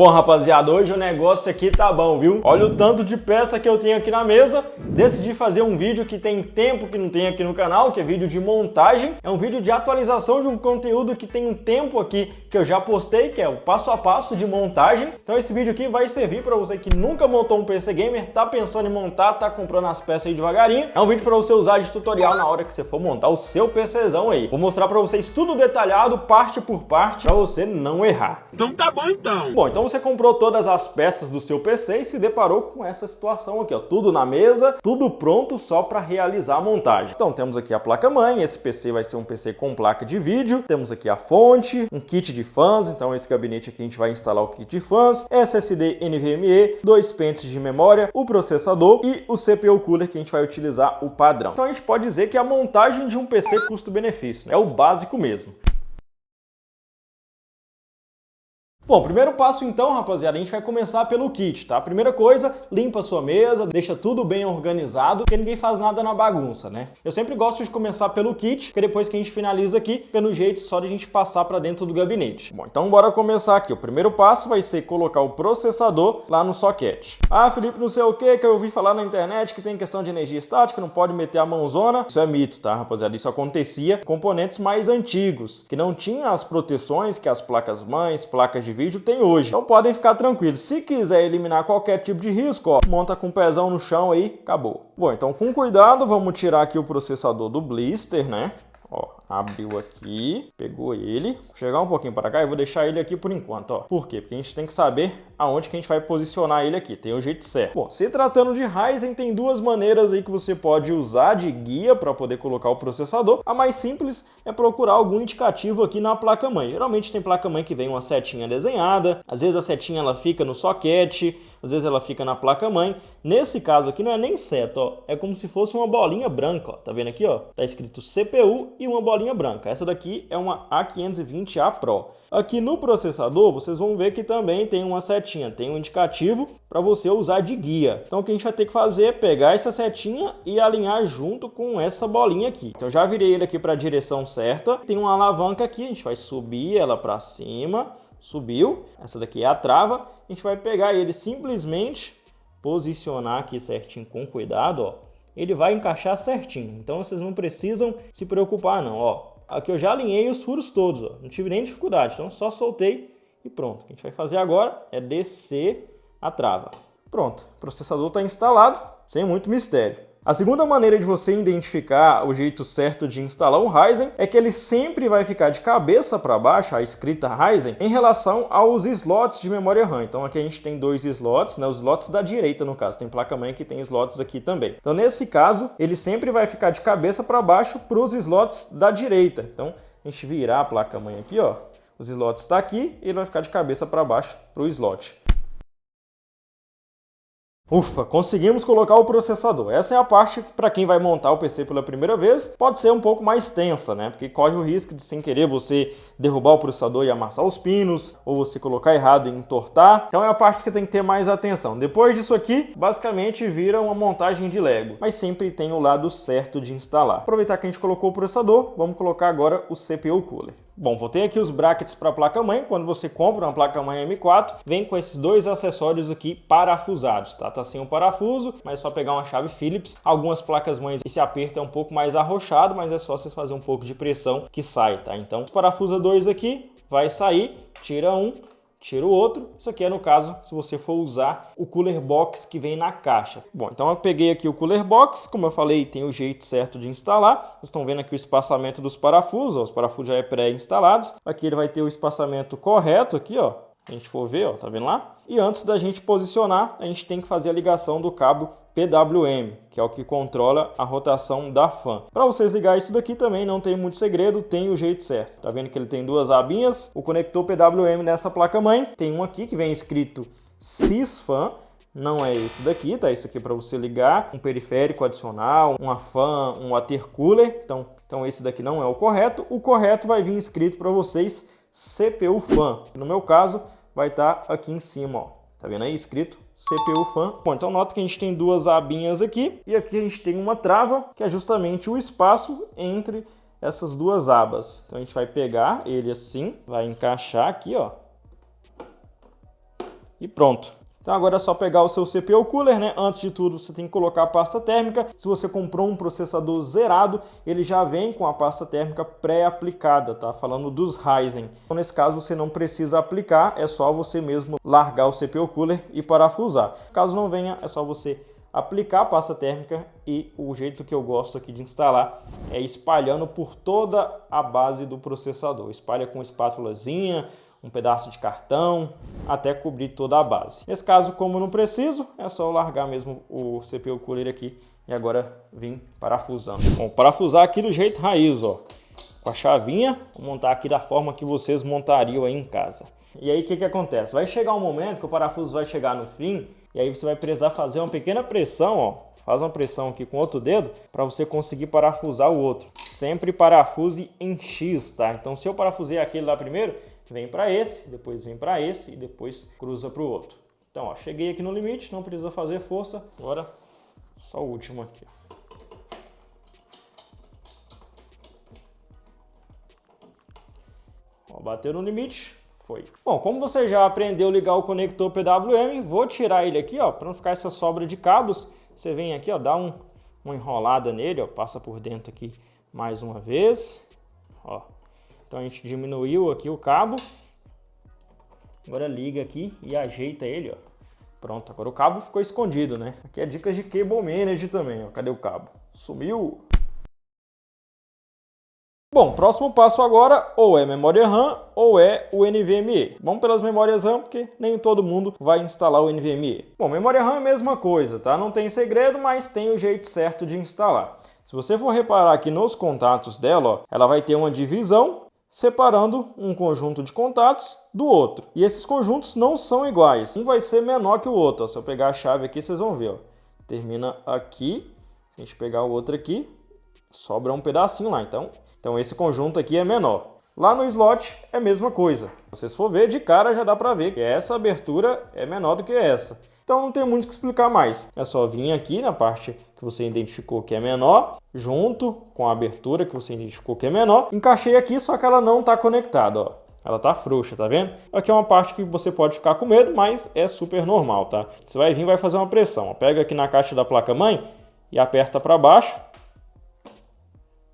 Bom, rapaziada, hoje o negócio aqui tá bom, viu? Olha o tanto de peça que eu tenho aqui na mesa. Decidi fazer um vídeo que tem tempo que não tem aqui no canal, que é vídeo de montagem. É um vídeo de atualização de um conteúdo que tem um tempo aqui que eu já postei, que é o passo a passo de montagem. Então esse vídeo aqui vai servir para você que nunca montou um PC Gamer, tá pensando em montar, tá comprando as peças aí devagarinho. É um vídeo para você usar de tutorial na hora que você for montar o seu PCzão aí. Vou mostrar para vocês tudo detalhado, parte por parte, para você não errar. Então tá bom então. Bom, então você comprou todas as peças do seu PC e se deparou com essa situação aqui, ó, tudo na mesa, tudo pronto só para realizar a montagem. Então temos aqui a placa-mãe, esse PC vai ser um PC com placa de vídeo, temos aqui a fonte, um kit de fãs, então esse gabinete aqui a gente vai instalar o kit de fãs, SSD NVMe, 2 pentes de memória, o processador e o CPU cooler que a gente vai utilizar o padrão. Então a gente pode dizer que a montagem de um PC custo-benefício, é o básico mesmo. Bom, primeiro passo então, rapaziada, a gente vai começar pelo kit, tá? Primeira coisa, limpa a sua mesa, deixa tudo bem organizado, porque ninguém faz nada na bagunça, né? Eu sempre gosto de começar pelo kit, porque depois que a gente finaliza aqui, fica no jeito só de a gente passar para dentro do gabinete. Bom, então bora começar aqui. O primeiro passo vai ser colocar o processador lá no soquete. Ah, Felipe, não sei o que eu ouvi falar na internet que tem questão de energia estática, não pode meter a mãozona. Isso é mito, tá, rapaziada? Isso acontecia com componentes mais antigos, que não tinham as proteções que as placas-mães, placas de vídeo tem hoje. Então podem ficar tranquilos. Se quiser eliminar qualquer tipo de risco, ó, monta com o pezão no chão aí, acabou. Bom, então com cuidado, vamos tirar aqui o processador do blister, né? Ó, abriu aqui, pegou ele. Vou chegar um pouquinho para cá e vou deixar ele aqui por enquanto, ó. Por quê? Porque a gente tem que saber aonde que a gente vai posicionar ele aqui. Tem o jeito certo. Bom, se tratando de Ryzen, tem duas maneiras aí que você pode usar de guia para poder colocar o processador. A mais simples é procurar algum indicativo aqui na placa-mãe. Geralmente tem placa-mãe que vem uma setinha desenhada. Às vezes a setinha ela fica no soquete. Às vezes ela fica na placa-mãe. Nesse caso aqui não é nem seta, ó. É como se fosse uma bolinha branca, ó. Tá vendo aqui, ó? Tá escrito CPU e uma bolinha branca. Essa daqui é uma A520A Pro. Aqui no processador, vocês vão ver que também tem uma setinha, tem um indicativo para você usar de guia. Então o que a gente vai ter que fazer é pegar essa setinha e alinhar junto com essa bolinha aqui. Então já virei ele aqui para a direção certa. Tem uma alavanca aqui, a gente vai subir ela para cima. Subiu, essa daqui é a trava, a gente vai pegar ele simplesmente, posicionar aqui certinho com cuidado, ó. Ele vai encaixar certinho, então vocês não precisam se preocupar não, ó. Aqui eu já alinhei os furos todos, ó. Não tive nem dificuldade, então só soltei e pronto. O que a gente vai fazer agora é descer a trava. Pronto, o processador está instalado, sem muito mistério. A segunda maneira de você identificar o jeito certo de instalar um Ryzen é que ele sempre vai ficar de cabeça para baixo, a escrita Ryzen, em relação aos slots de memória RAM. Então aqui a gente tem dois slots, né? Os slots da direita no caso, tem placa-mãe que tem slots aqui também. Então nesse caso, ele sempre vai ficar de cabeça para baixo para os slots da direita. Então a gente virar a placa-mãe aqui, ó, os slots está aqui e ele vai ficar de cabeça para baixo para o slot. Ufa, conseguimos colocar o processador. Essa é a parte para quem vai montar o PC pela primeira vez. Pode ser um pouco mais tensa, né? Porque corre o risco de, sem querer, você derrubar o processador e amassar os pinos, ou você colocar errado e entortar. Então é a parte que tem que ter mais atenção. Depois disso aqui, basicamente vira uma montagem de Lego. Mas sempre tem o lado certo de instalar. Aproveitar que a gente colocou o processador, vamos colocar agora o CPU cooler. Bom, botei aqui os brackets para a placa-mãe. Quando você compra uma placa-mãe M4, vem com esses dois acessórios aqui parafusados, tá? Tá sem um parafuso, mas é só pegar uma chave Phillips. Algumas placas-mães, esse aperto é um pouco mais arrochado, mas é só vocês fazerem um pouco de pressão que sai, tá? Então, parafusa dois aqui, vai sair, tira um, tira o outro. Isso aqui é no caso se você for usar o cooler box que vem na caixa. Bom, então eu peguei aqui o cooler box, como eu falei, tem o jeito certo de instalar. Vocês estão vendo aqui o espaçamento dos parafusos, ó, os parafusos já é pré-instalados. Aqui ele vai ter o espaçamento correto aqui, ó. Se a gente for ver, ó, tá vendo lá? E antes da gente posicionar, a gente tem que fazer a ligação do cabo PWM, que é o que controla a rotação da fan. Para vocês ligar isso daqui também não tem muito segredo, tem o jeito certo. Tá vendo que ele tem duas abinhas? O conector PWM nessa placa-mãe, tem um aqui que vem escrito SysFan, não é esse daqui, tá? Isso aqui é para você ligar um periférico adicional, uma fan, um water cooler. Então esse daqui não é o correto. O correto vai vir escrito para vocês CPU Fan. No meu caso, vai estar aqui em cima, ó. Tá vendo aí escrito CPU Fan? Bom, então nota que a gente tem duas abinhas aqui e aqui a gente tem uma trava, que é justamente o espaço entre essas duas abas. Então a gente vai pegar ele assim, vai encaixar aqui, ó. e pronto. Então agora é só pegar o seu CPU Cooler, né? Antes de tudo, você tem que colocar a pasta térmica. Se você comprou um processador zerado, ele já vem com a pasta térmica pré-aplicada, tá? Falando dos Ryzen. Então, nesse caso, você não precisa aplicar, é só você mesmo largar o CPU Cooler e parafusar. Caso não venha, é só você aplicar a pasta térmica e o jeito que eu gosto aqui de instalar é espalhando por toda a base do processador. Espalha com espátulazinha, um pedaço de cartão, até cobrir toda a base. Nesse caso, como não preciso, é só largar mesmo o CPU Cooler aqui e agora vim parafusando. Bom, parafusar aqui do jeito raiz, ó, com a chavinha, vou montar aqui da forma que vocês montariam aí em casa. E aí o que acontece? Vai chegar um momento que o parafuso vai chegar no fim e aí você vai precisar fazer uma pequena pressão, ó. Faz uma pressão aqui com o outro dedo para você conseguir parafusar o outro. Sempre parafuse em X, tá? Então se eu parafusei aquele lá primeiro, vem para esse, depois vem para esse e depois cruza para o outro. Então, ó, cheguei aqui no limite, não precisa fazer força. Agora, só o último aqui. Ó, bateu no limite, foi. Bom, como você já aprendeu a ligar o conector PWM, vou tirar ele aqui, ó, para não ficar essa sobra de cabos. Você vem aqui, ó, dá uma enrolada nele, ó, passa por dentro aqui mais uma vez, ó. Então a gente diminuiu aqui o cabo, agora liga aqui e ajeita ele, ó. Pronto, agora o cabo ficou escondido, né? Aqui é dicas de Cable Manager também, ó. Cadê o cabo? Sumiu! Bom, próximo passo agora ou é memória RAM ou é o NVMe. Vamos pelas memórias RAM porque nem todo mundo vai instalar o NVMe. Bom, memória RAM é a mesma coisa, tá? Não tem segredo, mas tem o jeito certo de instalar. Se você for reparar aqui nos contatos dela, ó, ela vai ter uma divisão separando um conjunto de contatos do outro. E esses conjuntos não são iguais. Um vai ser menor que o outro. Ó. Se eu pegar a chave aqui, vocês vão ver. Ó. Termina aqui. Se a gente pegar o outro aqui, sobra um pedacinho lá. Então esse conjunto aqui é menor. Lá no slot é a mesma coisa. Se vocês for ver, de cara já dá para ver que essa abertura é menor do que essa. Então não tem muito o que explicar mais. É só vir aqui na parte que você identificou que é menor, junto com a abertura que você identificou que é menor. Encaixei aqui, só que ela não está conectada, ó. Ela está frouxa, tá vendo? Aqui é uma parte que você pode ficar com medo, mas é super normal, tá? Você vai vir e vai fazer uma pressão. Ó. Pega aqui na caixa da placa-mãe e aperta para baixo.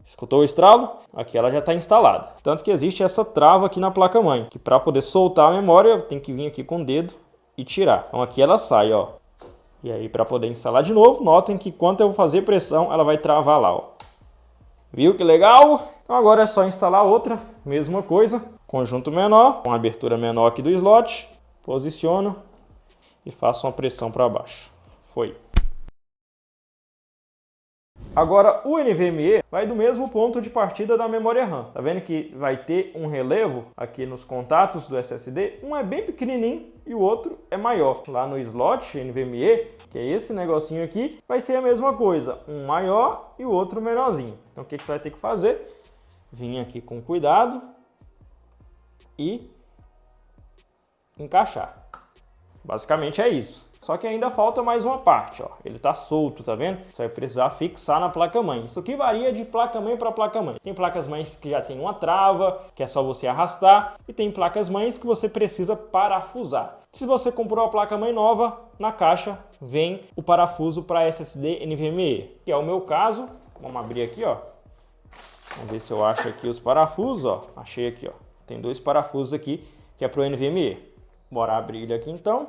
Escutou o estralo? Aqui ela já está instalada. Tanto que existe essa trava aqui na placa-mãe, que para poder soltar a memória, tem que vir aqui com o dedo e tirar. Então aqui ela sai, ó. E aí para poder instalar de novo, notem que quando eu fazer pressão, ela vai travar lá, ó. Viu que legal? Então agora é só instalar outra, mesma coisa. Conjunto menor, com abertura menor aqui do slot. Posiciono e faço uma pressão para baixo. Foi. Agora o NVMe vai do mesmo ponto de partida da memória RAM. Tá vendo que vai ter um relevo aqui nos contatos do SSD? Um é bem pequenininho e o outro é maior. Lá no slot NVMe, que é esse negocinho aqui, vai ser a mesma coisa. Um maior e o outro menorzinho. Então o que você vai ter que fazer? Vir aqui com cuidado e encaixar. Basicamente é isso. Só que ainda falta mais uma parte, ó. Ele tá solto, tá vendo? Você vai precisar fixar na placa-mãe. Isso aqui varia de placa-mãe para placa-mãe. Tem placas-mães que já tem uma trava, que é só você arrastar, e tem placas-mães que você precisa parafusar. Se você comprou a placa-mãe nova, na caixa vem o parafuso para SSD NVMe, que é o meu caso. Vamos abrir aqui, ó. Vamos ver se eu acho aqui os parafusos, ó. Achei aqui, ó. Tem dois parafusos aqui, que é para o NVMe. Bora abrir ele aqui então.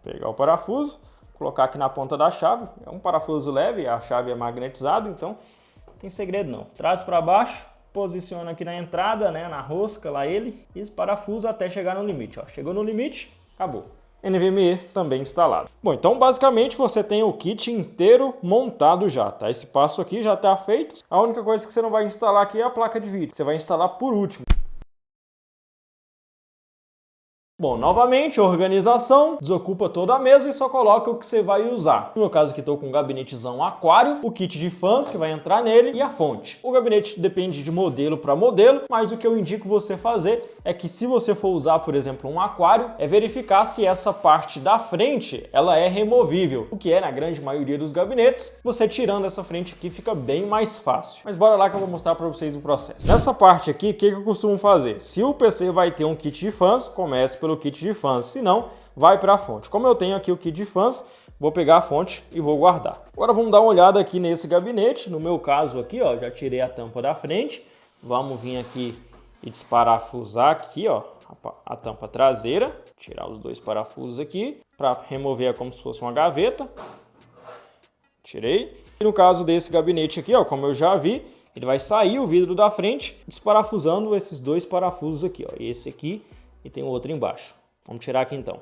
Pegar o parafuso, colocar aqui na ponta da chave. É um parafuso leve, a chave é magnetizada, então não tem segredo não. Traz para baixo, posiciona aqui na entrada, né, na rosca lá ele, e parafusa até chegar no limite. Ó. Chegou no limite, acabou. NVMe também instalado. Bom, então basicamente você tem o kit inteiro montado já, tá? Esse passo aqui já está feito. A única coisa que você não vai instalar aqui é a placa de vídeo. Você vai instalar por último. Bom, novamente, organização, desocupa toda a mesa e só coloca o que você vai usar. No meu caso aqui estou com um gabinetezão aquário, o kit de fãs que vai entrar nele e a fonte. O gabinete depende de modelo para modelo, mas o que eu indico você fazer é que se você for usar, por exemplo, um aquário, é verificar se essa parte da frente ela é removível, o que é na grande maioria dos gabinetes. Você tirando essa frente aqui fica bem mais fácil. Mas bora lá que eu vou mostrar para vocês o processo. Nessa parte aqui, o que eu costumo fazer? Se o PC vai ter um kit de fãs, comece pelo kit de fãs, se não, vai para a fonte. Como eu tenho aqui o kit de fãs, vou pegar a fonte e vou guardar. Agora vamos dar uma olhada aqui nesse gabinete. No meu caso aqui, ó, já tirei a tampa da frente. Vamos vir aqui e desparafusar aqui, ó, a tampa traseira. Tirar os dois parafusos aqui para remover como se fosse uma gaveta. Tirei. E no caso desse gabinete aqui, ó, como eu já vi, ele vai sair o vidro da frente, desparafusando esses dois parafusos aqui, ó. Esse aqui e tem o outro embaixo. Vamos tirar aqui então.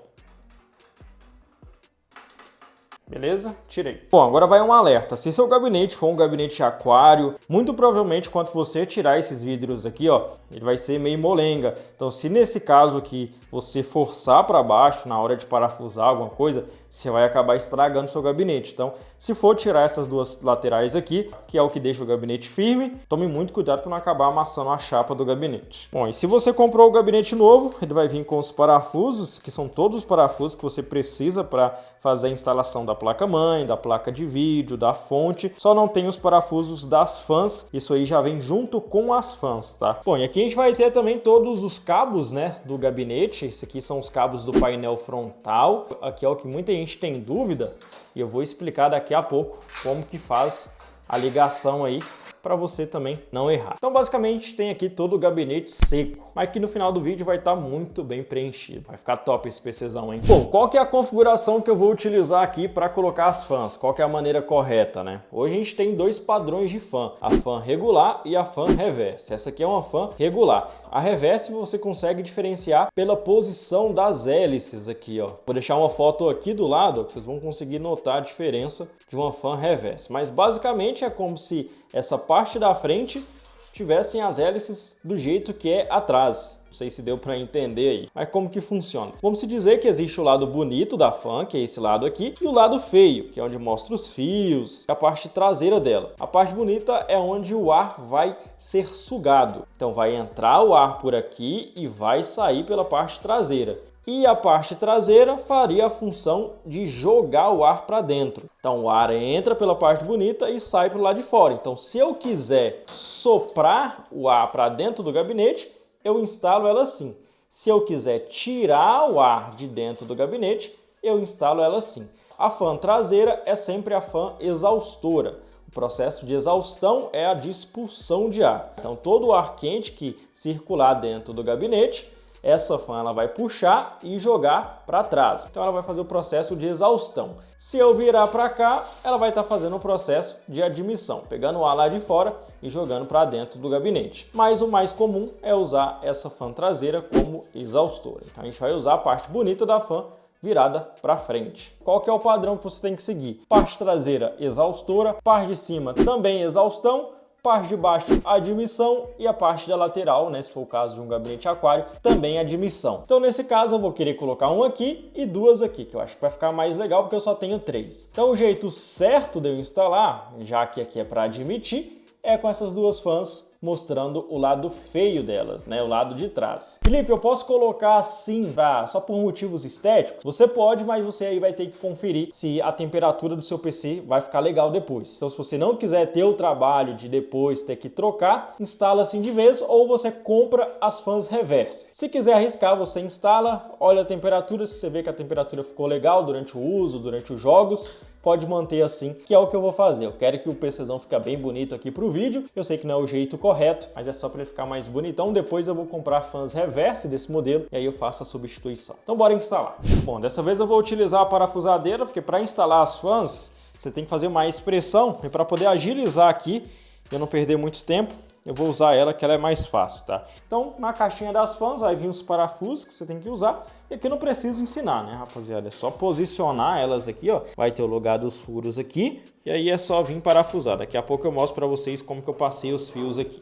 Beleza? Tirei. Bom, agora vai um alerta. Se seu gabinete for um gabinete de aquário, muito provavelmente quando você tirar esses vidros aqui, ó, ele vai ser meio molenga. Então, se nesse caso aqui você forçar para baixo na hora de parafusar alguma coisa, você vai acabar estragando seu gabinete. Então, se for tirar essas duas laterais aqui, que é o que deixa o gabinete firme, tome muito cuidado para não acabar amassando a chapa do gabinete. Bom, e se você comprou o gabinete novo, ele vai vir com os parafusos, que são todos os parafusos que você precisa para fazer a instalação da placa-mãe, da placa de vídeo, da fonte. Só não tem os parafusos das fãs, isso aí já vem junto com as fãs, tá? Bom, e aqui a gente vai ter também todos os cabos, né, do gabinete. Esse aqui são os cabos do painel frontal. Aqui é o que muita gente tem dúvida e eu vou explicar daqui a pouco como que faz a ligação aí para você também não errar. Então basicamente tem aqui todo o gabinete seco, mas que no final do vídeo vai estar muito bem preenchido. Vai ficar top esse PCzão, hein? Bom, qual que é a configuração que eu vou utilizar aqui para colocar as fãs? Qual que é a maneira correta, né? Hoje a gente tem dois padrões de fã, a fã regular e a fã reverse. Essa aqui é uma fã regular. A reverse você consegue diferenciar pela posição das hélices aqui, ó. Vou deixar uma foto aqui do lado, ó, que vocês vão conseguir notar a diferença de uma fã reverse. Mas basicamente é como se essa parte da frente tivessem as hélices do jeito que é atrás. Não sei se deu para entender aí. Mas como que funciona? Vamos dizer que existe o lado bonito da fã, que é esse lado aqui, e o lado feio, que é onde mostra os fios, a parte traseira dela. A parte bonita é onde o ar vai ser sugado. Então vai entrar o ar por aqui e vai sair pela parte traseira. E a parte traseira faria a função de jogar o ar para dentro. Então o ar entra pela parte bonita e sai para o lado de fora. Então se eu quiser soprar o ar para dentro do gabinete, eu instalo ela assim. Se eu quiser tirar o ar de dentro do gabinete, eu instalo ela assim. A fã traseira é sempre a fã exaustora. O processo de exaustão é a de expulsão de ar. Então todo o ar quente que circular dentro do gabinete, essa fã ela vai puxar e jogar para trás. Então ela vai fazer o processo de exaustão. Se eu virar para cá, ela vai estar fazendo o processo de admissão, pegando o ar lá de fora e jogando para dentro do gabinete. Mas o mais comum é usar essa fã traseira como exaustora. Então a gente vai usar a parte bonita da fã virada para frente. Qual que é o padrão que você tem que seguir? Parte traseira, exaustora, parte de cima também exaustão, parte de baixo, admissão, e a parte da lateral, né, se for o caso de um gabinete aquário, também admissão. Então, nesse caso, eu vou querer colocar um aqui e duas aqui, que eu acho que vai ficar mais legal, porque eu só tenho três. Então, o jeito certo de eu instalar, já que aqui é para admitir, é com essas duas fãs mostrando o lado feio delas, né? O lado de trás. Felipe, eu posso colocar assim só por motivos estéticos? Você pode, mas você aí vai ter que conferir se a temperatura do seu PC vai ficar legal depois. Então, se você não quiser ter o trabalho de depois ter que trocar, instala assim de vez ou você compra as fãs reverse. Se quiser arriscar, você instala, olha a temperatura, se você vê que a temperatura ficou legal durante o uso, durante os jogos, pode manter assim, que é o que eu vou fazer. Eu quero que o PCzão fique bem bonito aqui pro vídeo. Eu sei que não é o jeito correto, mas é só para ele ficar mais bonitão. Depois eu vou comprar fãs reverse desse modelo e aí eu faço a substituição. Então bora instalar. Bom, dessa vez eu vou utilizar a parafusadeira, porque para instalar as fãs, você tem que fazer mais pressão. E para poder agilizar aqui, eu não perder muito tempo, eu vou usar ela, que ela é mais fácil, tá? Então, na caixinha das fãs vai vir os parafusos que você tem que usar. E aqui eu não preciso ensinar, né, rapaziada? É só posicionar elas aqui, ó. Vai ter o lugar dos furos aqui. E aí é só vir parafusar. Daqui a pouco eu mostro pra vocês como que eu passei os fios aqui.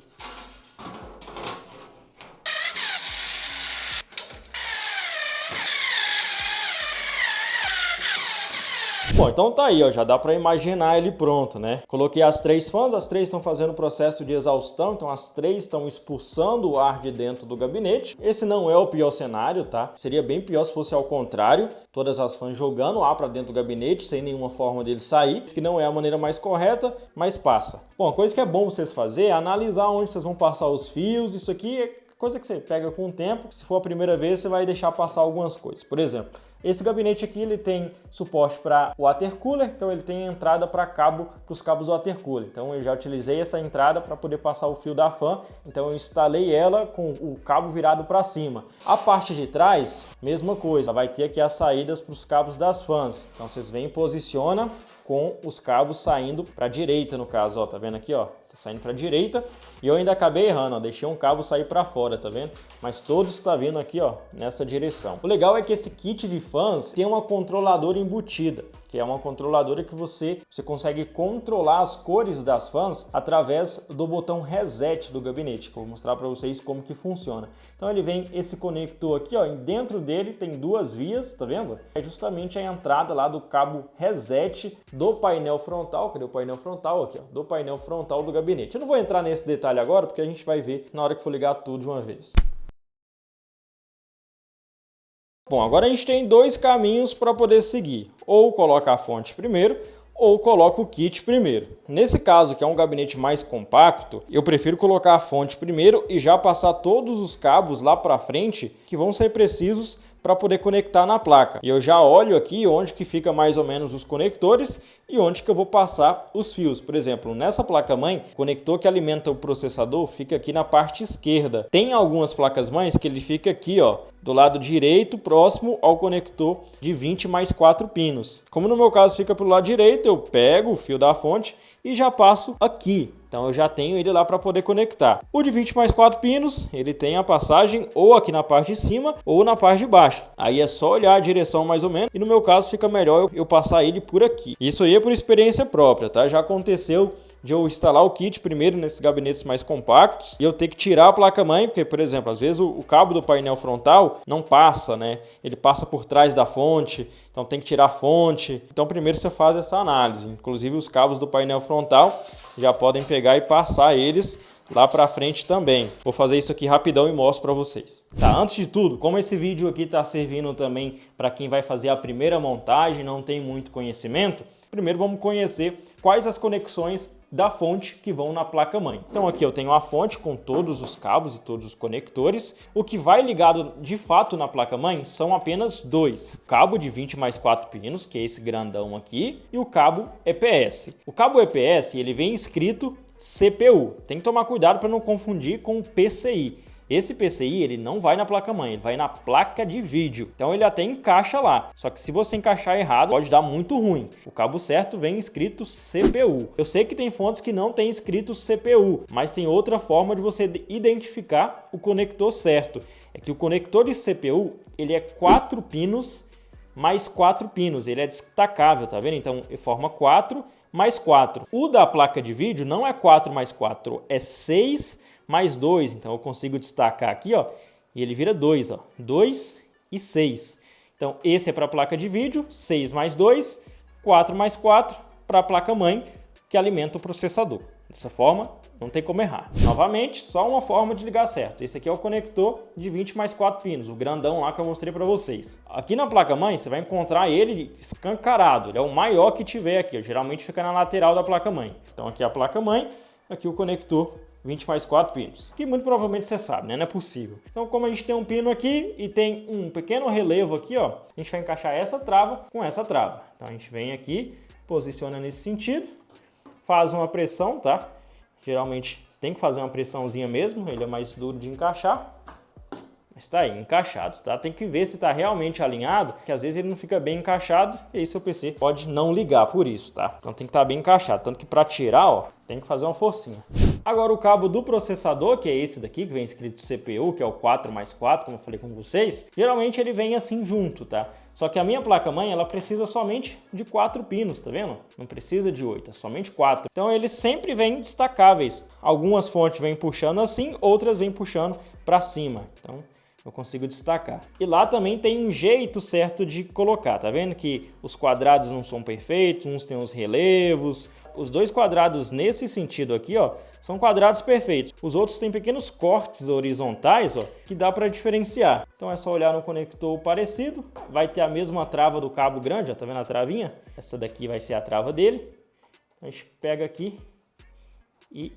Bom, então tá aí, ó, já dá para imaginar ele pronto, né? Coloquei as três fãs, as três estão fazendo o processo de exaustão, então as três estão expulsando o ar de dentro do gabinete. Esse não é o pior cenário, tá? Seria bem pior se fosse ao contrário, todas as fãs jogando o ar para dentro do gabinete, sem nenhuma forma dele sair, que não é a maneira mais correta, mas passa. Bom, a coisa que é bom vocês fazer é analisar onde vocês vão passar os fios. Isso aqui é coisa que você pega com o tempo. Se for a primeira vez, você vai deixar passar algumas coisas. Por exemplo, Esse gabinete aqui ele tem suporte para water cooler, então ele tem entrada para os cabos do water cooler. Então eu já utilizei essa entrada para poder passar o fio da fan, então eu instalei ela com o cabo virado para cima. A parte de trás, mesma coisa, vai ter aqui as saídas para os cabos das fãs. Então vocês vêm e posiciona com os cabos saindo para a direita, no caso, ó, tá vendo aqui, ó, tá saindo para a direita, e eu ainda acabei errando, ó, deixei um cabo sair para fora, tá vendo? Mas todos está vindo aqui, ó, nessa direção. O legal é que esse kit de fãs tem uma controladora embutida, que é uma controladora que você consegue controlar as cores das fãs através do botão reset do gabinete, que eu vou mostrar para vocês como que funciona. Então ele vem esse conector aqui, ó, e dentro dele tem duas vias, tá vendo? É justamente a entrada lá do cabo reset do painel frontal, cadê o painel frontal aqui, ó, do painel frontal do gabinete. Eu não vou entrar nesse detalhe agora, porque a gente vai ver na hora que for ligar tudo de uma vez. Bom, agora a gente tem dois caminhos para poder seguir. Ou coloca a fonte primeiro, ou coloca o kit primeiro. Nesse caso, que é um gabinete mais compacto, eu prefiro colocar a fonte primeiro e já passar todos os cabos lá para frente que vão ser precisos para poder conectar na placa. E eu já olho aqui onde que fica mais ou menos os conectores e onde que eu vou passar os fios. Por exemplo, nessa placa-mãe, o conector que alimenta o processador fica aqui na parte esquerda. Tem algumas placas-mães que ele fica aqui, ó, do lado direito, próximo ao conector de 20 mais 4 pinos. Como no meu caso fica pelo lado direito, eu pego o fio da fonte e já passo aqui. Então eu já tenho ele lá para poder conectar. O de 20 mais 4 pinos, ele tem a passagem ou aqui na parte de cima ou na parte de baixo. Aí é só olhar a direção mais ou menos e no meu caso fica melhor eu passar ele por aqui. Isso aí é por experiência própria, tá? Já aconteceu de eu instalar o kit primeiro nesses gabinetes mais compactos e eu ter que tirar a placa-mãe, porque, por exemplo, às vezes o cabo do painel frontal não passa, né? Ele passa por trás da fonte, então tem que tirar a fonte. Então primeiro você faz essa análise. Inclusive os cabos do painel frontal já podem pegar e passar eles lá para frente também. Vou fazer isso aqui rapidão e mostro para vocês. Tá, antes de tudo, como esse vídeo aqui está servindo também para quem vai fazer a primeira montagem, não tem muito conhecimento, primeiro vamos conhecer quais as conexões da fonte que vão na placa-mãe. Então aqui eu tenho a fonte com todos os cabos e todos os conectores. O que vai ligado de fato na placa-mãe são apenas dois. O cabo de 20 mais 4 pinos, que é esse grandão aqui, e o cabo EPS. O cabo EPS ele vem escrito CPU. Tem que tomar cuidado para não confundir com o PCI. Esse PCI ele não vai na placa-mãe, ele vai na placa de vídeo. Então ele até encaixa lá. Só que se você encaixar errado, pode dar muito ruim. O cabo certo vem escrito CPU. Eu sei que tem fontes que não tem escrito CPU, mas tem outra forma de você identificar o conector certo. É que o conector de CPU, ele é 4 pinos mais 4 pinos. Ele é destacável, tá vendo? Então ele forma 4 mais 4. O da placa de vídeo não é 4 mais 4, é 6 mais 2, então eu consigo destacar aqui, ó, e ele vira 2, ó, 2 e 6. Então esse é para a placa de vídeo, 6 mais 2, 4 mais 4 para a placa-mãe que alimenta o processador. Dessa forma, não tem como errar. Novamente, só uma forma de ligar certo. Esse aqui é o conector de 20 mais 4 pinos, o grandão lá que eu mostrei para vocês. Aqui na placa-mãe, você vai encontrar ele escancarado, ele é o maior que tiver aqui, ó. Geralmente fica na lateral da placa-mãe. Então aqui é a placa-mãe, aqui o conector 20 mais 4 pinos, que muito provavelmente você sabe, né? Não é possível. Então, como a gente tem um pino aqui e tem um pequeno relevo aqui, ó, a gente vai encaixar essa trava com essa trava. Então, a gente vem aqui, posiciona nesse sentido, faz uma pressão, tá? Geralmente tem que fazer uma pressãozinha mesmo, ele é mais duro de encaixar. Mas tá aí, encaixado, tá? Tem que ver se tá realmente alinhado, que às vezes ele não fica bem encaixado e aí seu PC pode não ligar por isso, tá? Então tem que estar bem encaixado, tanto que para tirar, ó, tem que fazer uma forcinha. Agora o cabo do processador, que é esse daqui, que vem escrito CPU, que é o 4 mais 4, como eu falei com vocês, geralmente ele vem assim junto, tá? Só que a minha placa-mãe, ela precisa somente de 4 pinos, tá vendo? Não precisa de 8, é somente 4. Então eles sempre vêm destacáveis. Algumas fontes vêm puxando assim, outras vêm puxando para cima. Então eu consigo destacar. E lá também tem um jeito certo de colocar, tá vendo que os quadrados não são perfeitos, uns tem os relevos. Os dois quadrados nesse sentido aqui, ó, são quadrados perfeitos. Os outros têm pequenos cortes horizontais, ó, que dá para diferenciar. Então é só olhar no conector parecido, vai ter a mesma trava do cabo grande, ó, tá vendo a travinha? Essa daqui vai ser a trava dele. Então a gente pega aqui e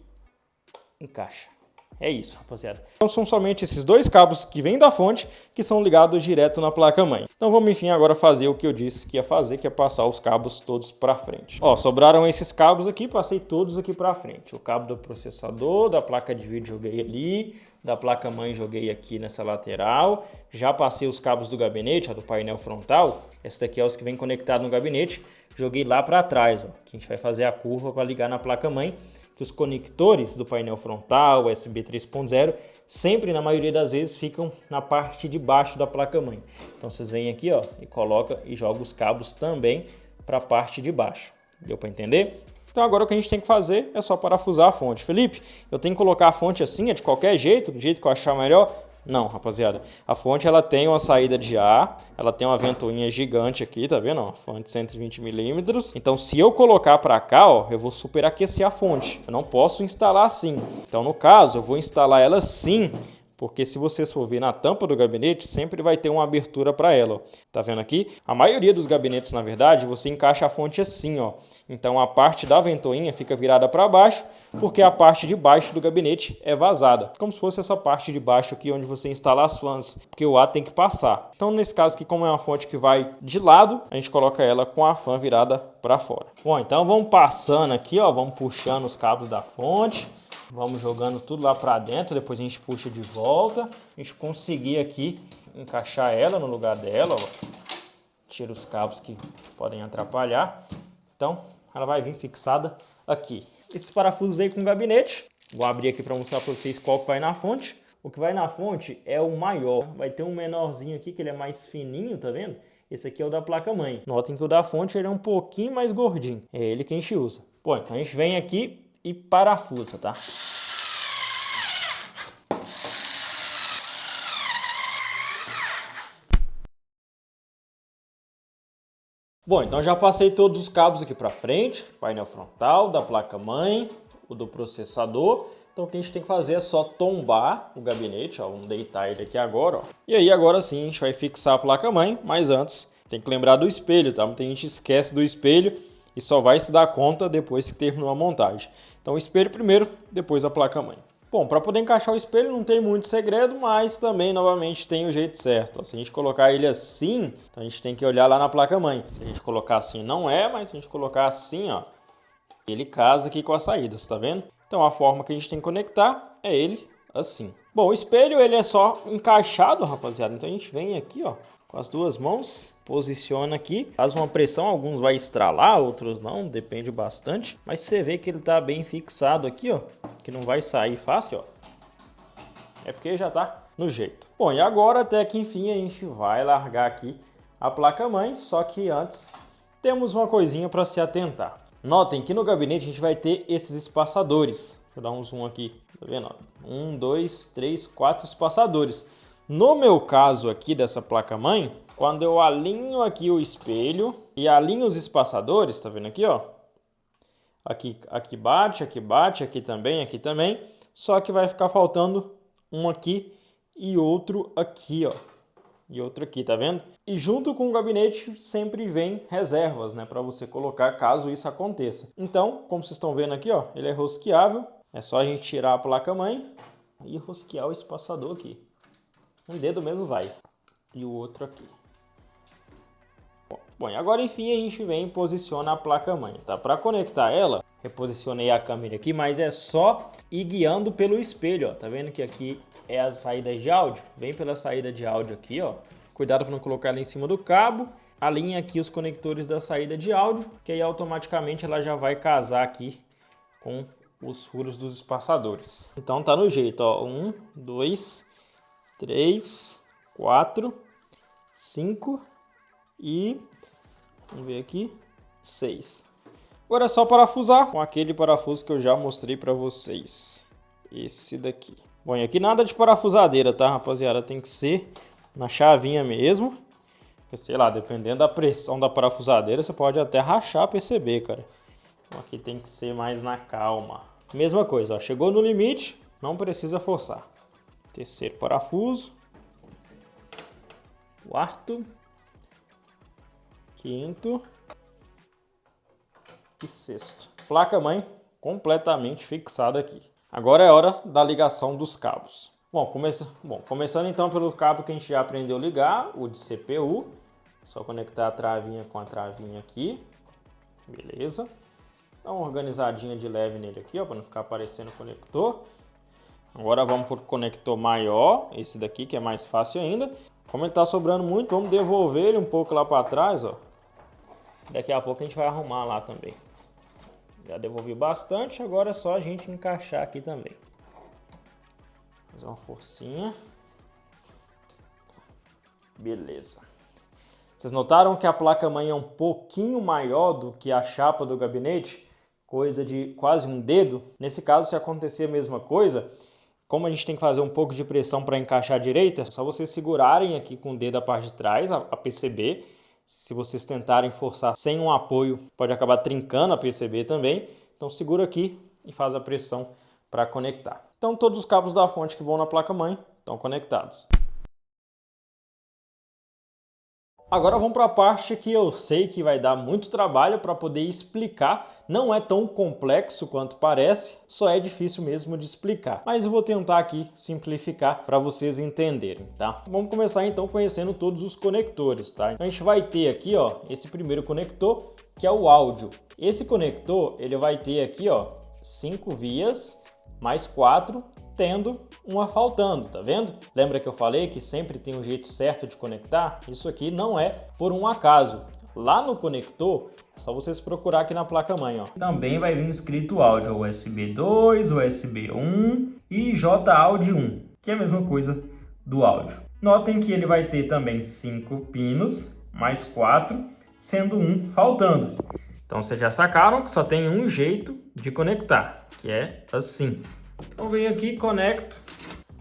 encaixa. É isso, rapaziada. Então são somente esses dois cabos que vêm da fonte que são ligados direto na placa-mãe. Então vamos, enfim, agora fazer o que eu disse que ia fazer, que é passar os cabos todos para frente. Ó, sobraram esses cabos aqui, passei todos aqui para frente. O cabo do processador, da placa de vídeo joguei ali, da placa-mãe joguei aqui nessa lateral. Já passei os cabos do gabinete, ó, do painel frontal. Esse daqui é os que vem conectado no gabinete. Joguei lá para trás, ó, que a gente vai fazer a curva para ligar na placa-mãe. Que os conectores do painel frontal, USB 3.0, sempre, na maioria das vezes, ficam na parte de baixo da placa-mãe. Então vocês vêm aqui, ó, e coloca e joga os cabos também para a parte de baixo. Deu para entender? Então agora o que a gente tem que fazer é só parafusar a fonte. Felipe, eu tenho que colocar a fonte assim, é de qualquer jeito, do jeito que eu achar melhor? Não, rapaziada. A fonte ela tem uma saída de ar, ela tem uma ventoinha gigante aqui, tá vendo? Ó, fonte 120 milímetros. Então se eu colocar para cá, ó, eu vou superaquecer a fonte. Eu não posso instalar assim. Então no caso, eu vou instalar ela assim, porque se vocês for ver na tampa do gabinete, sempre vai ter uma abertura para ela, ó. Tá vendo aqui? A maioria dos gabinetes, na verdade, você encaixa a fonte assim, ó. Então a parte da ventoinha fica virada para baixo, porque a parte de baixo do gabinete é vazada. Como se fosse essa parte de baixo aqui onde você instala as fãs, porque o ar tem que passar. Então nesse caso aqui, como é uma fonte que vai de lado, a gente coloca ela com a fã virada para fora. Bom, então vamos passando aqui, ó, vamos puxando os cabos da fonte. Vamos jogando tudo lá para dentro, depois a gente puxa de volta. A gente conseguir aqui encaixar ela no lugar dela, ó. Tira os cabos que podem atrapalhar. Então, ela vai vir fixada aqui. Esse parafuso veio com o gabinete. Vou abrir aqui para mostrar para vocês qual que vai na fonte. O que vai na fonte é o maior. Vai ter um menorzinho aqui, que ele é mais fininho, tá vendo? Esse aqui é o da placa-mãe. Notem que o da fonte ele é um pouquinho mais gordinho. É ele que a gente usa. Bom, então a gente vem aqui e parafusa, tá? Bom, então já passei todos os cabos aqui para frente, painel frontal, da placa-mãe, o do processador. Então o que a gente tem que fazer é só tombar o gabinete, ó, vamos deitar ele aqui agora, ó. E aí agora sim a gente vai fixar a placa-mãe, mas antes tem que lembrar do espelho, tá? Muita gente esquece do espelho e só vai se dar conta depois que terminou a montagem. Então o espelho primeiro, depois a placa-mãe. Bom, para poder encaixar o espelho não tem muito segredo, mas também, novamente, tem o jeito certo. Ó, se a gente colocar ele assim, então a gente tem que olhar lá na placa-mãe. Se a gente colocar assim, não é, mas se a gente colocar assim, ó, ele casa aqui com as saídas, tá vendo? Então a forma que a gente tem que conectar é ele assim. Bom, o espelho ele é só encaixado, rapaziada. Então a gente vem aqui, ó, com as duas mãos, posiciona aqui, faz uma pressão, alguns vai estralar, outros não, depende bastante. Mas você vê que ele tá bem fixado aqui, ó, que não vai sair fácil, ó. É porque já tá no jeito. Bom, e agora até que enfim a gente vai largar aqui a placa-mãe, só que antes temos uma coisinha para se atentar. Notem que no gabinete a gente vai ter esses espaçadores. Vou dar um zoom aqui, tá vendo? 1, 2, 3, 4 espaçadores. No meu caso aqui dessa placa-mãe, quando eu alinho aqui o espelho e alinho os espaçadores, tá vendo aqui, ó? Aqui bate, aqui também. Só que vai ficar faltando um aqui e outro aqui, ó. E outro aqui, tá vendo? E junto com o gabinete sempre vem reservas, né? Para você colocar caso isso aconteça. Então, como vocês estão vendo aqui, ó, ele é rosqueável. É só a gente tirar a placa-mãe e rosquear o espaçador aqui. Um dedo mesmo vai. E o outro aqui. Bom, e agora enfim a gente vem e posiciona a placa-mãe, tá? Para conectar ela, reposicionei a câmera aqui, mas é só ir guiando pelo espelho, ó. Tá vendo que aqui é a saída de áudio? Vem pela saída de áudio aqui, ó. Cuidado para não colocar ela em cima do cabo. Alinha aqui os conectores da saída de áudio, que aí automaticamente ela já vai casar aqui com os furos dos espaçadores. Então tá no jeito, ó. 1, 2, 3, 4, 5 e... vamos ver aqui, 6. Agora é só parafusar com aquele parafuso que eu já mostrei para vocês. Esse daqui. Bom, e aqui nada de parafusadeira, tá, rapaziada? Tem que ser na chavinha mesmo. Porque, sei lá, dependendo da pressão da parafusadeira, você pode até rachar PCB, cara. Então aqui tem que ser mais na calma. Mesma coisa, ó. Chegou no limite, não precisa forçar. Terceiro parafuso. Quarto. Quinto e sexto. Placa-mãe completamente fixada aqui. Agora é hora da ligação dos cabos. Bom, começando então pelo cabo que a gente já aprendeu a ligar, o de CPU. Só conectar a travinha com a travinha aqui. Beleza. Dá uma organizadinha de leve nele aqui, ó, para não ficar aparecendo o conector. Agora vamos para o conector maior, esse daqui que é mais fácil ainda. Como ele está sobrando muito, vamos devolver ele um pouco lá para trás, ó. Daqui a pouco a gente vai arrumar lá também. Já devolvi bastante, agora é só a gente encaixar aqui também. Fazer uma forcinha. Beleza. Vocês notaram que a placa-mãe é um pouquinho maior do que a chapa do gabinete? Coisa de quase um dedo. Nesse caso, se acontecer a mesma coisa, como a gente tem que fazer um pouco de pressão para encaixar direito, é só vocês segurarem aqui com o dedo a parte de trás, a PCB. Se vocês tentarem forçar sem um apoio, pode acabar trincando a PCB também. Então segura aqui e faz a pressão para conectar. Então todos os cabos da fonte que vão na placa-mãe estão conectados. Agora vamos para a parte que eu sei que vai dar muito trabalho para poder explicar. Não é tão complexo quanto parece, só é difícil mesmo de explicar. Mas eu vou tentar aqui simplificar para vocês entenderem, tá? Vamos começar então conhecendo todos os conectores, tá? Então a gente vai ter aqui, ó, esse primeiro conector, que é o áudio. Esse conector, ele vai ter aqui, ó, 5 vias mais 4, tendo uma faltando, tá vendo? Lembra que eu falei que sempre tem um jeito certo de conectar? Isso aqui não é por um acaso. Lá no conector, é só vocês procurar aqui na placa-mãe, ó. Também vai vir escrito áudio USB 2, USB 1 e J-Audio 1, que é a mesma coisa do áudio. Notem que ele vai ter também 5 pinos, mais 4, sendo um faltando. Então vocês já sacaram que só tem um jeito de conectar, que é assim. Então venho aqui e conecto.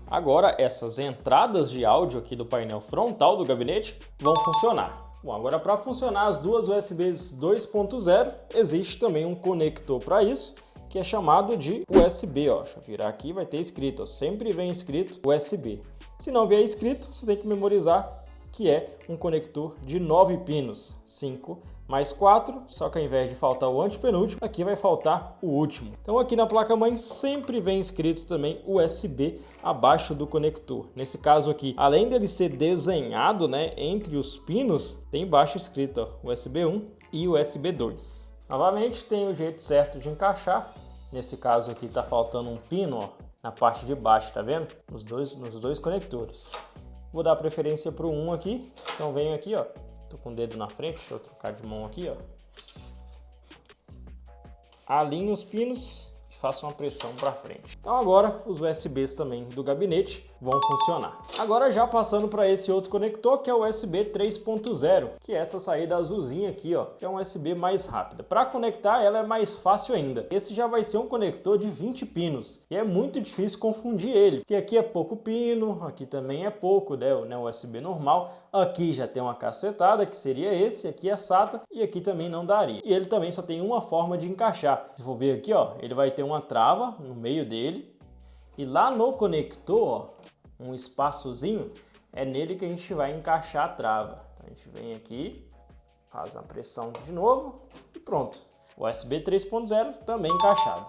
Agora essas entradas de áudio aqui do painel frontal do gabinete vão funcionar. Bom, agora para funcionar as duas USBs 2.0, existe também um conector para isso, que é chamado de USB, ó. Deixa eu virar aqui, vai ter escrito, ó, sempre vem escrito USB. Se não vier escrito, você tem que memorizar que é um conector de 9 pinos, 5 mais 4, só que ao invés de faltar o antepenúltimo, aqui vai faltar o último. Então aqui na placa-mãe sempre vem escrito também USB abaixo do conector. Nesse caso aqui, além dele ser desenhado, né, entre os pinos, tem embaixo escrito, ó, USB 1 e USB 2. Novamente tem o jeito certo de encaixar. Nesse caso aqui está faltando um pino, ó, na parte de baixo, tá vendo? Nos dois conectores. Vou dar preferência para o 1 aqui, então venho aqui, ó. Tô com o dedo na frente, deixa eu trocar de mão aqui, ó. Alinho os pinos e faço uma pressão para frente. Então agora os USBs também do gabinete vão funcionar. Agora já passando para esse outro conector, que é o USB 3.0, que é essa saída azulzinha aqui, ó, que é um USB mais rápida. Para conectar ela é mais fácil ainda. Esse já vai ser um conector de 20 pinos e é muito difícil confundir ele, porque aqui é pouco pino, aqui também é pouco, né, o USB normal. Aqui já tem uma cacetada, que seria esse, aqui é SATA e aqui também não daria. E ele também só tem uma forma de encaixar. Se for ver aqui, ó, ele vai ter uma trava no meio dele e lá no conector, ó, um espaçozinho, é nele que a gente vai encaixar a trava. Então a gente vem aqui, faz a pressão de novo e pronto. USB 3.0 também encaixado.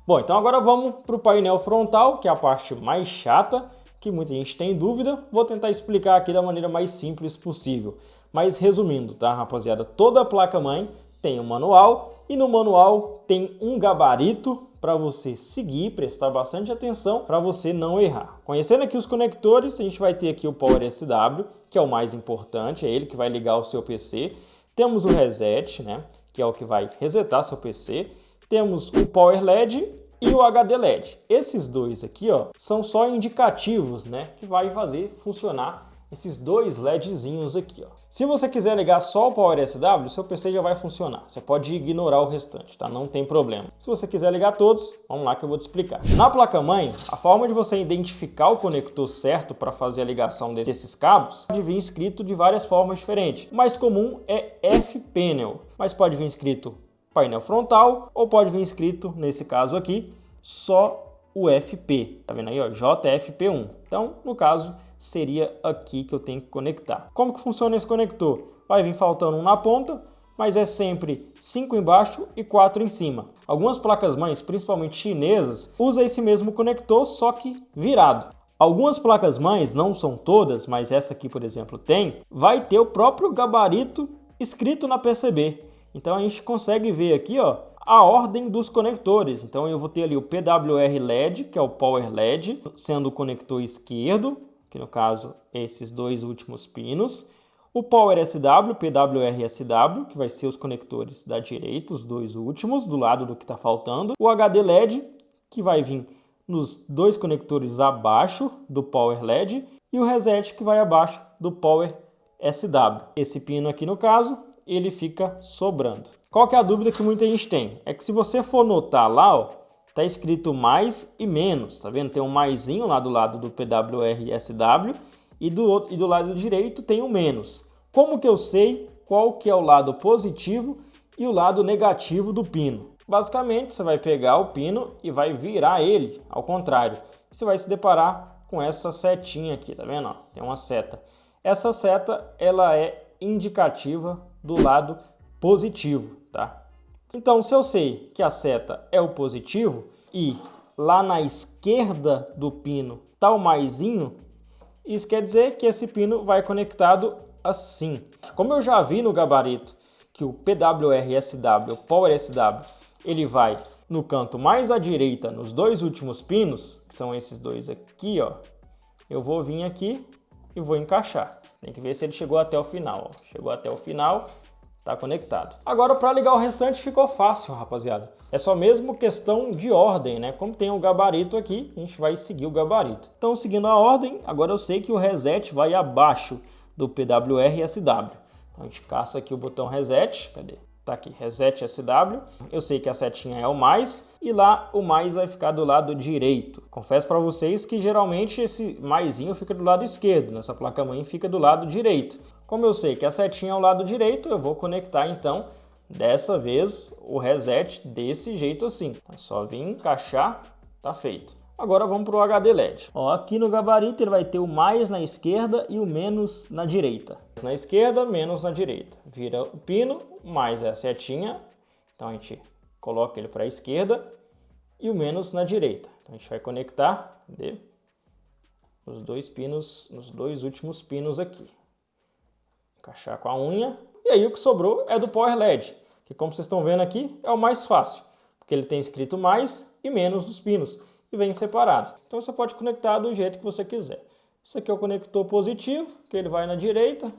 Bom, então agora vamos para o painel frontal, que é a parte mais chata, que muita gente tem dúvida. Vou tentar explicar aqui da maneira mais simples possível. Mas resumindo, tá, rapaziada? Toda placa-mãe tem um manual e no manual tem um gabarito para você seguir, prestar bastante atenção para você não errar. Conhecendo aqui os conectores, a gente vai ter aqui o Power SW, que é o mais importante, é ele que vai ligar o seu PC. Temos o Reset, né, que é o que vai resetar seu PC. Temos o Power LED e o HD LED. Esses dois aqui, ó, são só indicativos, né, que vai fazer funcionar esses dois LEDzinhos aqui, ó. Se você quiser ligar só o Power SW, seu PC já vai funcionar. Você pode ignorar o restante, tá? Não tem problema. Se você quiser ligar todos, vamos lá que eu vou te explicar. Na placa-mãe, a forma de você identificar o conector certo para fazer a ligação desses cabos pode vir escrito de várias formas diferentes. O mais comum é F-Panel, mas pode vir escrito painel frontal ou pode vir escrito, nesse caso aqui, só o FP. Tá vendo aí, ó? JFP1. Então, no caso, seria aqui que eu tenho que conectar. Como que funciona esse conector? Vai vir faltando um na ponta, mas é sempre 5 embaixo e 4 em cima. Algumas placas-mães, principalmente chinesas, usam esse mesmo conector, só que virado. Algumas placas-mães, não são todas, mas essa aqui, por exemplo, tem, vai ter o próprio gabarito escrito na PCB. Então a gente consegue ver aqui, ó, a ordem dos conectores. Então eu vou ter ali o PWR LED, que é o Power LED, sendo o conector esquerdo, que no caso esses dois últimos pinos. O Power SW, PWR SW, que vai ser os conectores da direita, os dois últimos, do lado do que está faltando. O HD LED, que vai vir nos dois conectores abaixo do Power LED. E o Reset, que vai abaixo do Power SW. Esse pino aqui, no caso, ele fica sobrando. Qual que é a dúvida que muita gente tem? É que se você for notar lá, ó, tá escrito mais e menos, tá vendo? Tem um maisinho lá do lado do PWR SW e do lado direito tem um menos. Como que eu sei qual que é o lado positivo e o lado negativo do pino? Basicamente, você vai pegar o pino e vai virar ele ao contrário. Você vai se deparar com essa setinha aqui, tá vendo? Ó, tem uma seta. Essa seta, ela é indicativa do lado positivo, tá? Então, se eu sei que a seta é o positivo e lá na esquerda do pino tá o maisinho, isso quer dizer que esse pino vai conectado assim. Como eu já vi no gabarito que o PWR-SW, o Power SW, ele vai no canto mais à direita, nos dois últimos pinos, que são esses dois aqui, ó, eu vou vir aqui e vou encaixar. Tem que ver se ele chegou até o final, ó. Chegou até o final, tá conectado. Agora, para ligar o restante ficou fácil, rapaziada. É só mesmo questão de ordem, né? Como tem o gabarito aqui, a gente vai seguir o gabarito. Então, seguindo a ordem, agora eu sei que o reset vai abaixo do PWR-SW. Então, a gente caça aqui o botão reset. Cadê? Tá aqui, reset SW. Eu sei que a setinha é o mais e lá o mais vai ficar do lado direito. Confesso para vocês que geralmente esse maisinho fica do lado esquerdo, nessa placa-mãe fica do lado direito. Como eu sei que a setinha é o lado direito, eu vou conectar então, dessa vez, o reset desse jeito assim. É só vir encaixar, tá feito. Agora vamos para o HD LED. Ó, aqui no gabarito ele vai ter o mais na esquerda e o menos na direita. Na esquerda, menos na direita. Vira o pino, mais é a setinha. Então a gente coloca ele para a esquerda e o menos na direita. Então a gente vai conectar, cadê? Os dois pinos, nos dois últimos pinos aqui. Encaixar com a unha. E aí o que sobrou é do Power LED, que como vocês estão vendo aqui é o mais fácil, porque ele tem escrito mais e menos nos pinos e vem separado. Então você pode conectar do jeito que você quiser. Esse aqui é o conector positivo, que ele vai na direita.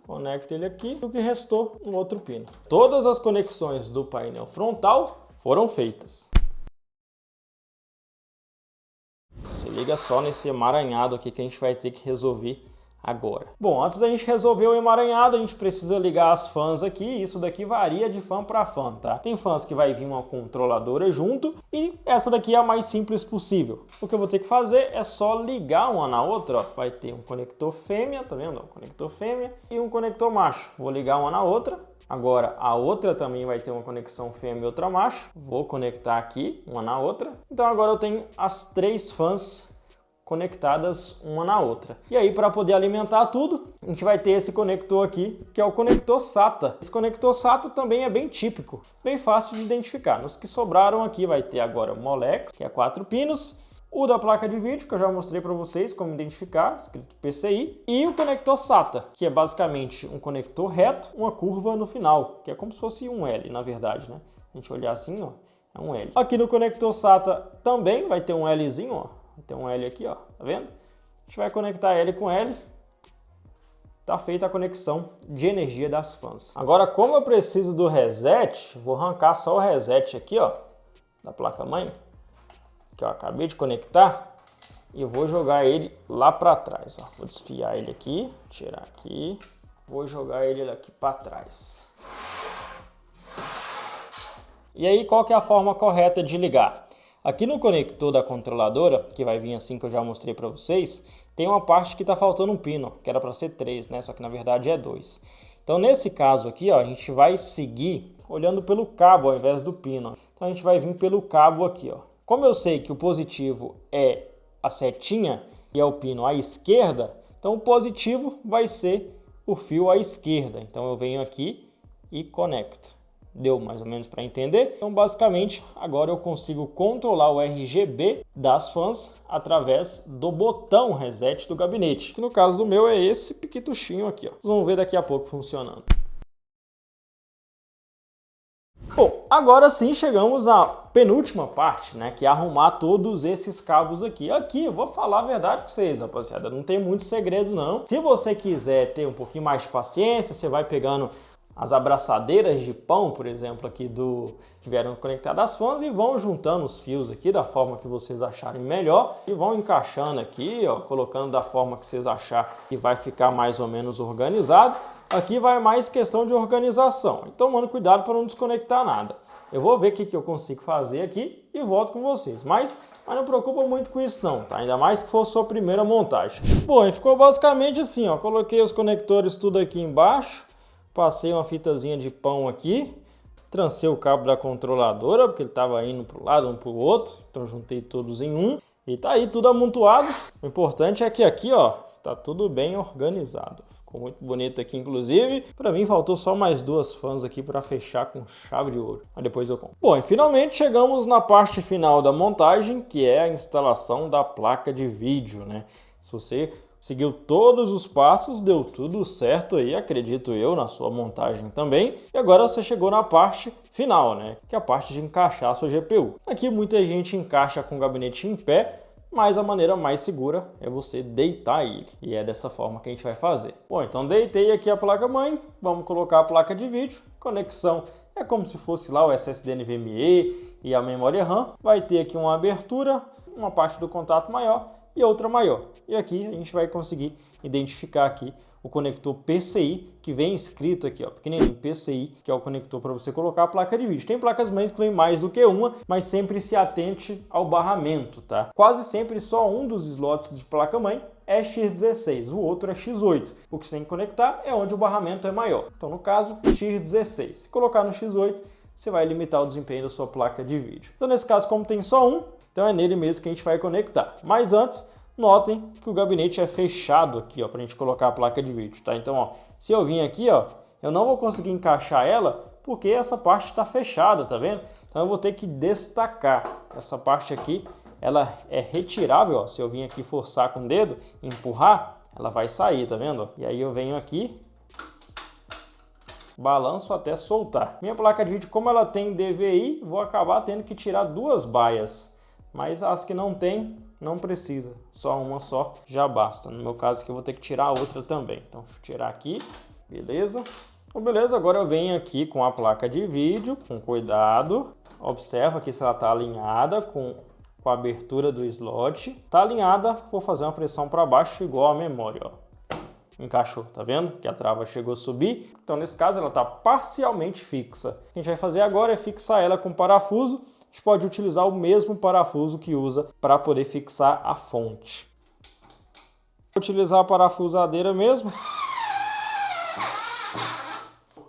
Conecta ele aqui e o que restou no outro pino. Todas as conexões do painel frontal foram feitas. Se liga só nesse emaranhado aqui que a gente vai ter que resolver agora. Bom, antes da gente resolver o emaranhado, a gente precisa ligar as fãs aqui. Isso daqui varia de fã para fã, tá? Tem fãs que vai vir uma controladora junto e essa daqui é a mais simples possível. O que eu vou ter que fazer é só ligar uma na outra, ó. Vai ter um conector fêmea, tá vendo? Um conector fêmea e um conector macho. Vou ligar uma na outra. Agora a outra também vai ter uma conexão fêmea e outra macho. Vou conectar aqui uma na outra. Então agora eu tenho as três fãs conectadas uma na outra. E aí, para poder alimentar tudo, a gente vai ter esse conector aqui, que é o conector SATA. Esse conector SATA também é bem típico, bem fácil de identificar. Nos que sobraram aqui vai ter agora o Molex, que é 4 pinos, o da placa de vídeo, que eu já mostrei para vocês como identificar, escrito PCI, e o conector SATA, que é basicamente um conector reto, uma curva no final, que é como se fosse um L, na verdade, né? A gente olhar assim, ó, é um L. Aqui no conector SATA também vai ter um Lzinho, ó. Tem um L aqui, ó, tá vendo? A gente vai conectar L com L. Tá feita a conexão de energia das fãs. Agora, como eu preciso do reset, vou arrancar só o reset aqui, ó, da placa-mãe, que eu acabei de conectar, e vou jogar ele lá para trás, ó. Vou desfiar ele aqui, tirar aqui, vou jogar ele aqui para trás. E aí, qual que é a forma correta de ligar? Aqui no conector da controladora, que vai vir assim que eu já mostrei para vocês, tem uma parte que está faltando um pino, que era para ser 3, né? Só que na verdade é 2. Então nesse caso aqui, ó, a gente vai seguir olhando pelo cabo ao invés do pino. Então a gente vai vir pelo cabo aqui, ó. Como eu sei que o positivo é a setinha e é o pino à esquerda, então o positivo vai ser o fio à esquerda. Então eu venho aqui e conecto. Deu mais ou menos para entender? Então, basicamente, agora eu consigo controlar o RGB das fãs através do botão reset do gabinete, que no caso do meu é esse piquituchinho aqui, ó. Vocês vão ver daqui a pouco funcionando. Bom, agora sim chegamos na penúltima parte, né, que é arrumar todos esses cabos aqui. Aqui eu vou falar a verdade para vocês, rapaziada, não tem muito segredo não. Se você quiser ter um pouquinho mais de paciência, você vai pegando as abraçadeiras de pão, por exemplo, aqui que vieram conectadas às fãs e vão juntando os fios aqui da forma que vocês acharem melhor e vão encaixando aqui, ó, colocando da forma que vocês acharem que vai ficar mais ou menos organizado. Aqui vai mais questão de organização, então mano, cuidado para não desconectar nada. Eu vou ver o que eu consigo fazer aqui e volto com vocês, mas não preocupa muito com isso não, tá? Ainda mais que for sua primeira montagem. Bom, e ficou basicamente assim, ó, coloquei os conectores tudo aqui embaixo, passei uma fitazinha de pão aqui, trancei o cabo da controladora, porque ele estava indo para um lado, um para o outro, então juntei todos em um e tá aí tudo amontoado. O importante é que aqui, ó, tá tudo bem organizado. Ficou muito bonito aqui, inclusive. Para mim faltou só mais duas fãs aqui para fechar com chave de ouro. Mas depois eu compro. Bom, e finalmente chegamos na parte final da montagem, que é a instalação da placa de vídeo, né? Se você seguiu todos os passos, deu tudo certo aí, acredito eu, na sua montagem também. E agora você chegou na parte final, né? Que é a parte de encaixar a sua GPU. Aqui muita gente encaixa com o gabinete em pé, mas a maneira mais segura é você deitar ele. E é dessa forma que a gente vai fazer. Bom, então deitei aqui a placa-mãe, vamos colocar a placa de vídeo. Conexão é como se fosse lá o SSD NVMe e a memória RAM. Vai ter aqui uma abertura, uma parte do contato maior e outra maior. E aqui a gente vai conseguir identificar aqui o conector PCI, que vem escrito aqui, ó, pequenininho, PCI, que é o conector para você colocar a placa de vídeo. Tem placas mães que vem mais do que uma, mas sempre se atente ao barramento, tá? Quase sempre só um dos slots de placa-mãe é X16, o outro é X8. O que você tem que conectar é onde o barramento é maior. Então, no caso, X16. Se colocar no X8, você vai limitar o desempenho da sua placa de vídeo. Então, nesse caso, como tem só um, então é nele mesmo que a gente vai conectar. Mas antes, notem que o gabinete é fechado aqui, ó, para a gente colocar a placa de vídeo, tá? Então, ó, se eu vim aqui, ó, eu não vou conseguir encaixar ela porque essa parte está fechada, tá vendo? Então eu vou ter que destacar. Essa parte aqui, ela é retirável, ó. Se eu vim aqui forçar com o dedo, empurrar, ela vai sair, tá vendo? E aí eu venho aqui, balanço até soltar. Minha placa de vídeo, como ela tem DVI, vou acabar tendo que tirar duas baias, mas as que não tem, não precisa, só uma só já basta. No meu caso aqui eu vou ter que tirar a outra também. Então deixa eu tirar aqui, beleza? Então, beleza, agora eu venho aqui com a placa de vídeo, com cuidado. Observa aqui se ela está alinhada com a abertura do slot. Está alinhada, vou fazer uma pressão para baixo igual a memória, ó. Encaixou, tá vendo? Que a trava chegou a subir. Então nesse caso ela está parcialmente fixa. O que a gente vai fazer agora é fixar ela com parafuso. A gente pode utilizar o mesmo parafuso que usa para poder fixar a fonte. Vou utilizar a parafusadeira mesmo.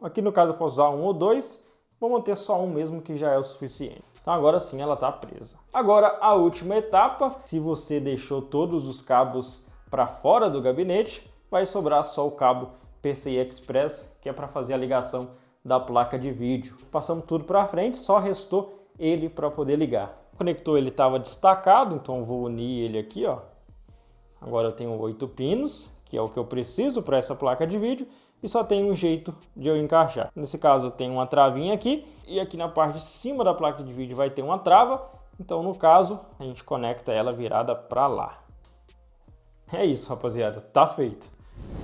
Aqui no caso eu posso usar um ou dois. Vou manter só um mesmo que já é o suficiente. Então agora sim ela está presa. Agora a última etapa, se você deixou todos os cabos para fora do gabinete, vai sobrar só o cabo PCI Express, que é para fazer a ligação da placa de vídeo. Passamos tudo para frente, só restou ele para poder ligar. O conector ele estava destacado, então eu vou unir ele aqui, ó. Agora eu tenho 8 pinos, que é o que eu preciso para essa placa de vídeo, e só tem um jeito de eu encaixar. Nesse caso eu tenho uma travinha aqui, e aqui na parte de cima da placa de vídeo vai ter uma trava, então no caso a gente conecta ela virada para lá. É isso, rapaziada, tá feito.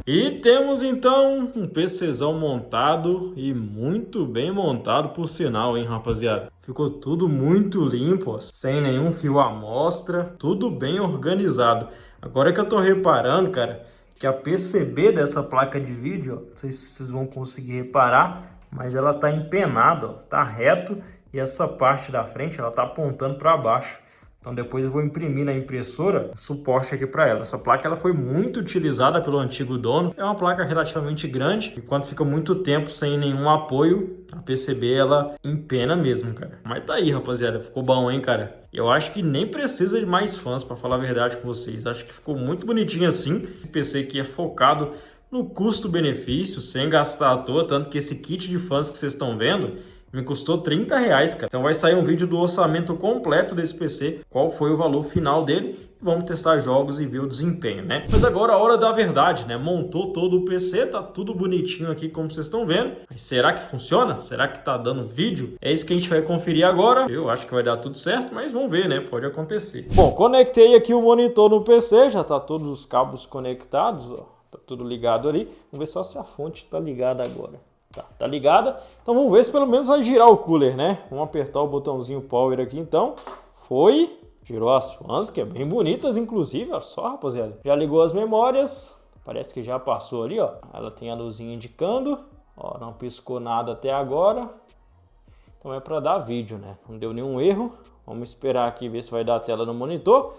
E temos então um PCzão montado e muito bem montado por sinal, hein, rapaziada? Ficou tudo muito limpo, ó, sem nenhum fio à mostra, tudo bem organizado. Agora que eu tô reparando, cara, que a PCB dessa placa de vídeo, ó, não sei se vocês vão conseguir reparar, mas ela tá empenada, ó, tá reto e essa parte da frente ela tá apontando para baixo. Então depois eu vou imprimir na impressora suporte aqui para ela. Essa placa ela foi muito utilizada pelo antigo dono. É uma placa relativamente grande e quando fica muito tempo sem nenhum apoio, a PCB ela empena mesmo, cara. Mas tá aí, rapaziada. Ficou bom, hein, cara? Eu acho que nem precisa de mais fãs, para falar a verdade com vocês. Acho que ficou muito bonitinho assim. Esse PC aqui é focado no custo-benefício, sem gastar à toa, tanto que esse kit de fãs que vocês estão vendo me custou R$30, cara. Então vai sair um vídeo do orçamento completo desse PC, qual foi o valor final dele. Vamos testar jogos e ver o desempenho, né? Mas agora a hora da verdade, né? Montou todo o PC, tá tudo bonitinho aqui como vocês estão vendo. Mas será que funciona? Será que tá dando vídeo? É isso que a gente vai conferir agora. Eu acho que vai dar tudo certo, mas vamos ver, né? Pode acontecer. Bom, conectei aqui o monitor no PC, já tá todos os cabos conectados, ó. Tá tudo ligado ali. Vamos ver só se a fonte tá ligada agora. Tá ligada? Então vamos ver se pelo menos vai girar o cooler, né? Vamos apertar o botãozinho Power aqui então. Foi. Girou as fãs, que é bem bonitas, inclusive. Olha só, rapaziada. Já ligou as memórias. Parece que já passou ali, ó. Ela tem a luzinha indicando. Ó, não piscou nada até agora. Então é para dar vídeo, né? Não deu nenhum erro. Vamos esperar aqui ver se vai dar a tela no monitor.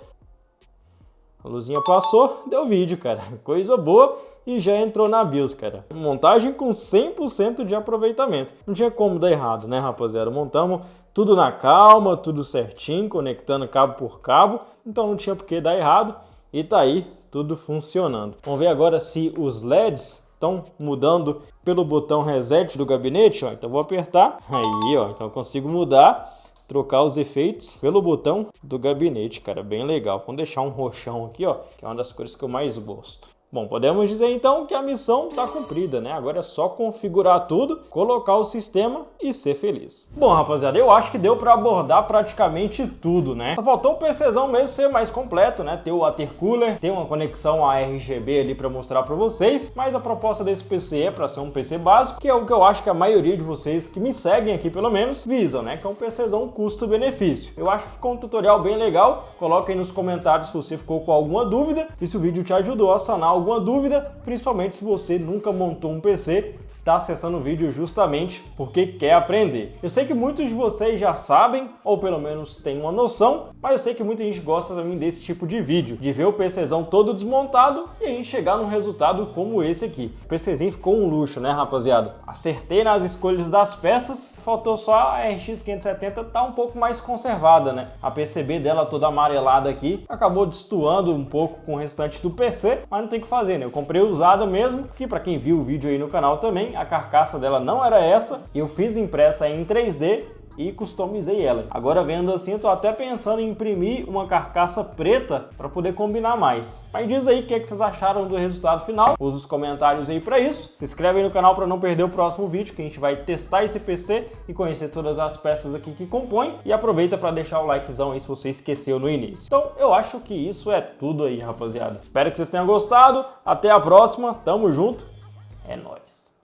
A luzinha passou, deu vídeo, cara. Coisa boa. E já entrou na BIOS, cara. Montagem com 100% de aproveitamento. Não tinha como dar errado, né, rapaziada? Montamos tudo na calma, tudo certinho, conectando cabo por cabo. Então não tinha por que dar errado. E tá aí, tudo funcionando. Vamos ver agora se os LEDs estão mudando pelo botão reset do gabinete, ó. Então vou apertar. Aí, ó. Então eu consigo mudar, trocar os efeitos pelo botão do gabinete, cara. Bem legal. Vamos deixar um roxão aqui, ó, que é uma das cores que eu mais gosto. Bom, podemos dizer então que a missão está cumprida, né? Agora é só configurar tudo, colocar o sistema e ser feliz. Bom, rapaziada, eu acho que deu para abordar praticamente tudo, né? Só faltou o PCzão mesmo ser mais completo, né? Ter o water cooler, ter uma conexão a RGB ali para mostrar para vocês, mas a proposta desse PC é para ser um PC básico, que é o que eu acho que a maioria de vocês que me seguem aqui pelo menos visam, né? Que é um PCzão custo-benefício. Eu acho que ficou um tutorial bem legal. Coloca aí nos comentários se você ficou com alguma dúvida e se o vídeo te ajudou a sanar alguma dúvida, principalmente se você nunca montou um PC, está acessando o vídeo justamente porque quer aprender. Eu sei que muitos de vocês já sabem, ou pelo menos têm uma noção, mas eu sei que muita gente gosta também desse tipo de vídeo, de ver o PCzão todo desmontado e a gente chegar num resultado como esse aqui. O PCzinho ficou um luxo, né, rapaziada? Acertei nas escolhas das peças, faltou só a RX 570 tá um pouco mais conservada, né? A PCB dela toda amarelada aqui, acabou destoando um pouco com o restante do PC, mas não tem o que fazer, né? Eu comprei usada mesmo, que para quem viu o vídeo aí no canal também, a carcaça dela não era essa, eu fiz impressa em 3D e customizei ela. Agora vendo assim, eu tô até pensando em imprimir uma carcaça preta para poder combinar mais. Mas diz aí o que é que vocês acharam do resultado final, usa os comentários aí para isso. Se inscreve aí no canal para não perder o próximo vídeo, que a gente vai testar esse PC e conhecer todas as peças aqui que compõem. E aproveita para deixar o likezão aí se você esqueceu no início. Então eu acho que isso é tudo aí, rapaziada. Espero que vocês tenham gostado. Até a próxima, tamo junto, é nóis.